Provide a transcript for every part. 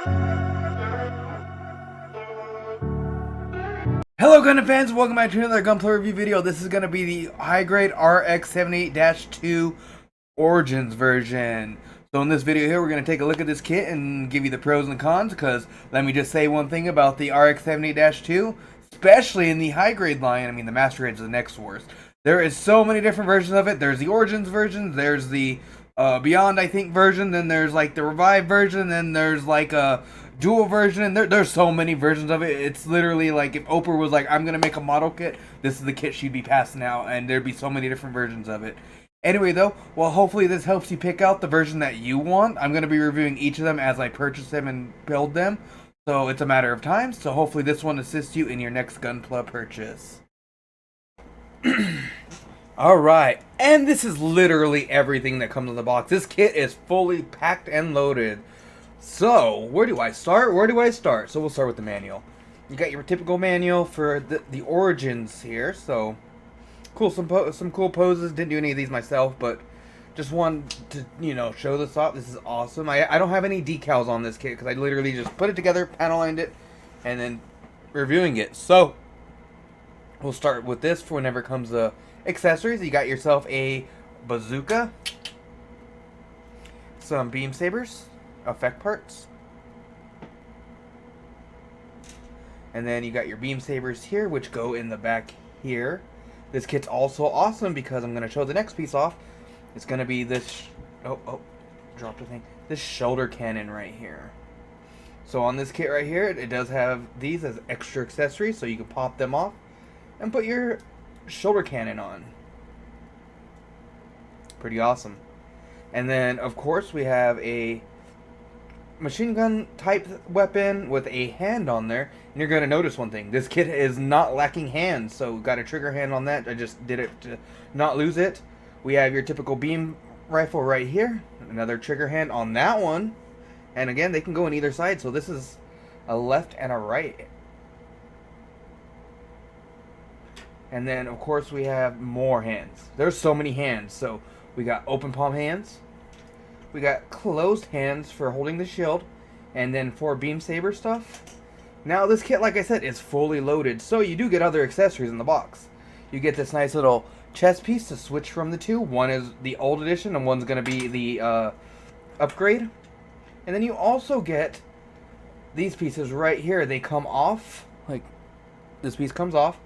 Hello Gundam fans, welcome back to another Gunpla Review video. This is going to be the High Grade RX-78-2 Origins version. So in this video here, we're going to take a look at this kit and give you the pros and cons, because let me just say one thing about the RX-78-2, especially in the High Grade line. I mean, the Master Grade is the next worst. There is so many different versions of it. There's the Origins version, there's the Beyond, I think, version, then there's like the Revive version, then there's like a dual version, and there's so many versions of it. It's literally like if Oprah was like, I'm gonna make a model kit, this is the kit she'd be passing out, and there'd be so many different versions of it. Anyway though, well, hopefully this helps you pick out the version that you want. I'm gonna be reviewing each of them as I purchase them and build them, so it's a matter of time. So hopefully this one assists you in your next Gunpla purchase. Alright, and this is literally everything that comes in the box. This kit is fully packed and loaded. So, where do I start? So we'll start with the manual. You got your typical manual for the Origins here. So, cool, some cool poses. Didn't do any of these myself, but just wanted to, show this off. This is awesome. I don't have any decals on this kit because I literally just put it together, panel lined it, and then reviewing it. So, we'll start with this for whenever it comes to accessories. You got yourself a bazooka, some beam sabers, effect parts, and then you got your beam sabers here, which go in the back here. This kit's also awesome because I'm going to show the next piece off. It's going to be this dropped the thing, this shoulder cannon right here. So on this kit right here, it does have these as extra accessories, so you can pop them off and put your shoulder cannon on. Pretty awesome. And then of course we have a machine gun type weapon with a hand on there, and you're going to notice one thing: this kit is not lacking hands, so got a trigger hand on that. I just did it to not lose it. We have your typical beam rifle right here, another trigger hand on that one, and again they can go on either side, so this is a left and a right. And then of course we have more hands. There's so many hands. So we got open palm hands, we got closed hands for holding the shield, and then for beam saber stuff. Now this kit, like I said, is fully loaded, so you do get other accessories in the box. You get this nice little chest piece to switch from the two. One is the old edition and one's going to be the upgrade. And then you also get these pieces right here. They come off, like this piece comes off,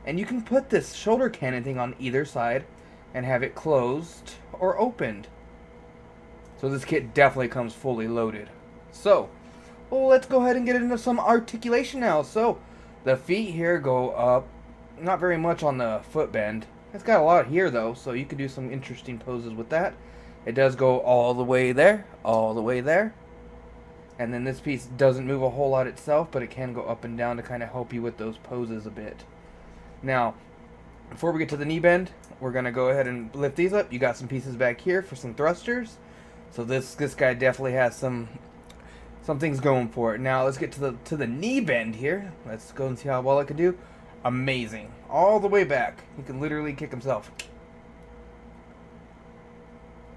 and you can put this shoulder cannon thing on either side and have it closed or opened. So this kit definitely comes fully loaded. So, well, let's go ahead and get into some articulation now. So, the feet here go up, not very much on the foot bend. It's got a lot here though, so you could do some interesting poses with that. It does go all the way there, all the way there. And then this piece doesn't move a whole lot itself, but it can go up and down to kind of help you with those poses a bit. Now, before we get to the knee bend, we're going to go ahead and lift these up. You got some pieces back here for some thrusters. So this guy definitely has some things going for it. Now, let's get to the knee bend here. Let's go and see how well it can do. Amazing. All the way back. He can literally kick himself.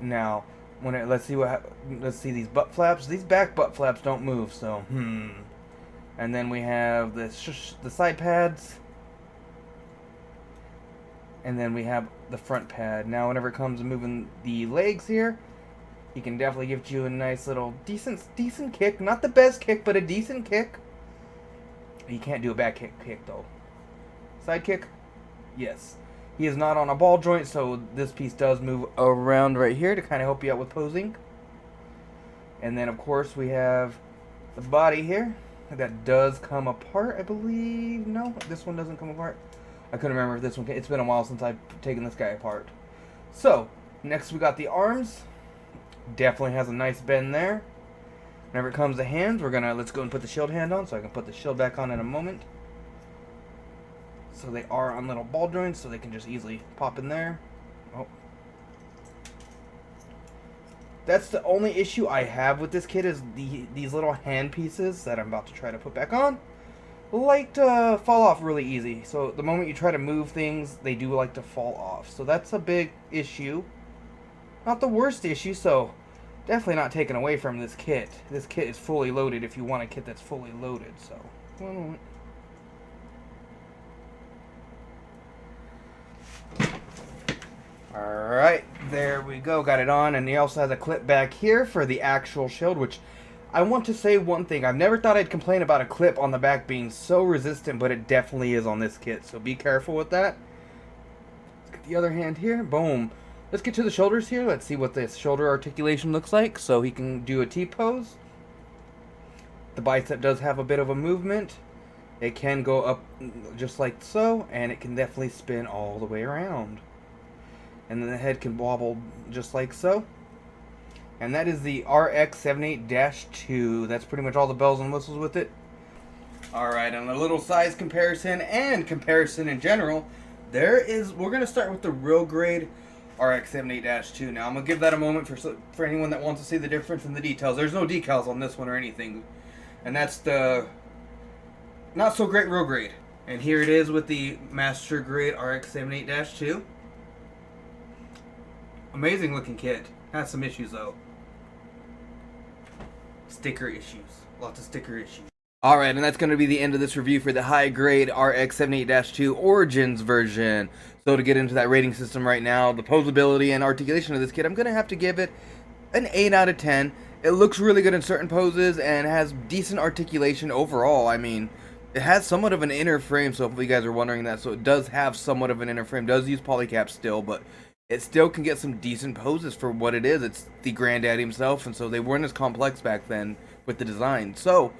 Now, let's see these butt flaps. These back butt flaps don't move, so And then we have the side pads. And then we have the front pad. Now, whenever it comes to moving the legs here, he can definitely give you a nice little decent kick. Not the best kick, but a decent kick. He can't do a back kick though. Side kick? Yes. He is not on a ball joint, so this piece does move around right here to kind of help you out with posing. And then, of course, we have the body here. That does come apart, I believe. No, this one doesn't come apart. I couldn't remember if this one... It's been a while since I've taken this guy apart. So, next we got the arms. Definitely has a nice bend there. Whenever it comes to hands, let's go and put the shield hand on, so I can put the shield back on in a moment. So they are on little ball joints, so they can just easily pop in there. Oh. That's the only issue I have with this kit, is these little hand pieces that I'm about to try to put back on like to fall off really easy. So the moment you try to move things, they do like to fall off. So that's a big issue. Not the worst issue, so definitely not taken away from this kit. This kit is fully loaded if you want a kit that's fully loaded, so. One moment. Alright, there we go, got it on, and he also has a clip back here for the actual shield, which I want to say one thing. I've never thought I'd complain about a clip on the back being so resistant, but it definitely is on this kit, so be careful with that. Let's get the other hand here, boom. Let's get to the shoulders here, let's see what this shoulder articulation looks like, so he can do a T-pose. The bicep does have a bit of a movement. It can go up just like so, and it can definitely spin all the way around. And then the head can wobble just like so. And that is the RX-78-2. That's pretty much all the bells and whistles with it. Alright, on a little size comparison and comparison in general, we're going to start with the real grade RX-78-2. Now, I'm going to give that a moment for anyone that wants to see the difference in the details. There's no decals on this one or anything. And that's the not so great real grade. And here it is with the Master Grade RX-78-2. Amazing looking kit. Has some issues though. Sticker issues. Lots of sticker issues. Alright, and that's going to be the end of this review for the high grade RX-78-2 Origins version. So to get into that rating system right now, the posability and articulation of this kit, I'm going to have to give it an 8 out of 10. It looks really good in certain poses and has decent articulation overall. I mean, it has somewhat of an inner frame, so if you guys are wondering that, so it does have somewhat of an inner frame. It does use polycap still, but it still can get some decent poses for what it is. It's the granddaddy himself, and so they weren't as complex back then with the design. So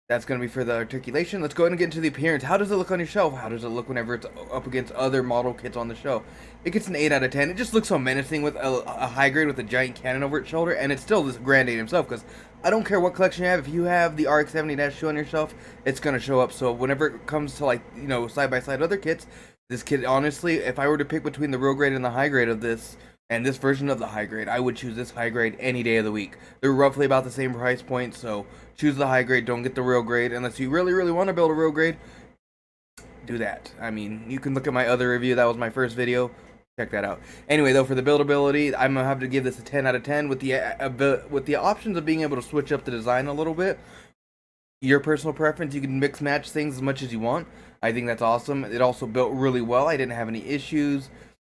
that's going to be for the articulation. Let's go ahead and get into the appearance. How does it look on your shelf? How does it look whenever it's up against other model kits on the shelf? It gets an 8 out of 10. It just looks so menacing with a high grade with a giant cannon over its shoulder, and it's still this granddaddy himself, because I don't care what collection you have. If you have the RX-70-2 on your shelf, it's going to show up. So whenever it comes to, like, you know, side-by-side other kits, this kit, honestly, if I were to pick between the real grade and the high grade of this, and this version of the high grade, I would choose this high grade any day of the week. They're roughly about the same price point, so choose the high grade, don't get the real grade. Unless you really, really want to build a real grade, do that. I mean, you can look at my other review. That was my first video. Check that out. Anyway, though, for the buildability, I'm going to have to give this a 10 out of 10 with the options of being able to switch up the design a little bit. Your personal preference, you can mix match things as much as you want. I think that's awesome. It also built really well. I didn't have any issues.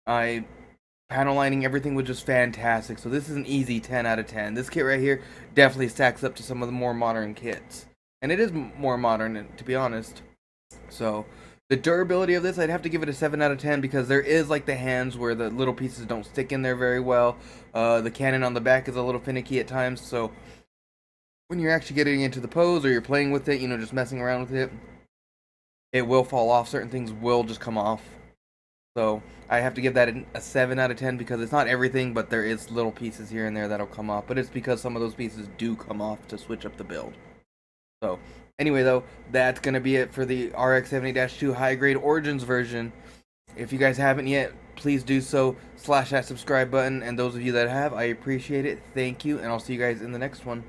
Panel lining, everything was just fantastic. So this is an easy 10 out of 10. This kit right here definitely stacks up to some of the more modern kits. And it is more modern, to be honest. So the durability of this, I'd have to give it a 7 out of 10 because there is like the hands where the little pieces don't stick in there very well. The cannon on the back is a little finicky at times. So when you're actually getting into the pose or you're playing with it, you know, just messing around with it, it will fall off. Certain things will just come off. So I have to give that a 7 out of 10 because it's not everything, but there is little pieces here and there that'll come off. But it's because some of those pieces do come off to switch up the build. So anyway, though, that's going to be it for the RX-70-2 high grade Origins version. If you guys haven't yet, please do so. Slash that subscribe button. And those of you that have, I appreciate it. Thank you. And I'll see you guys in the next one.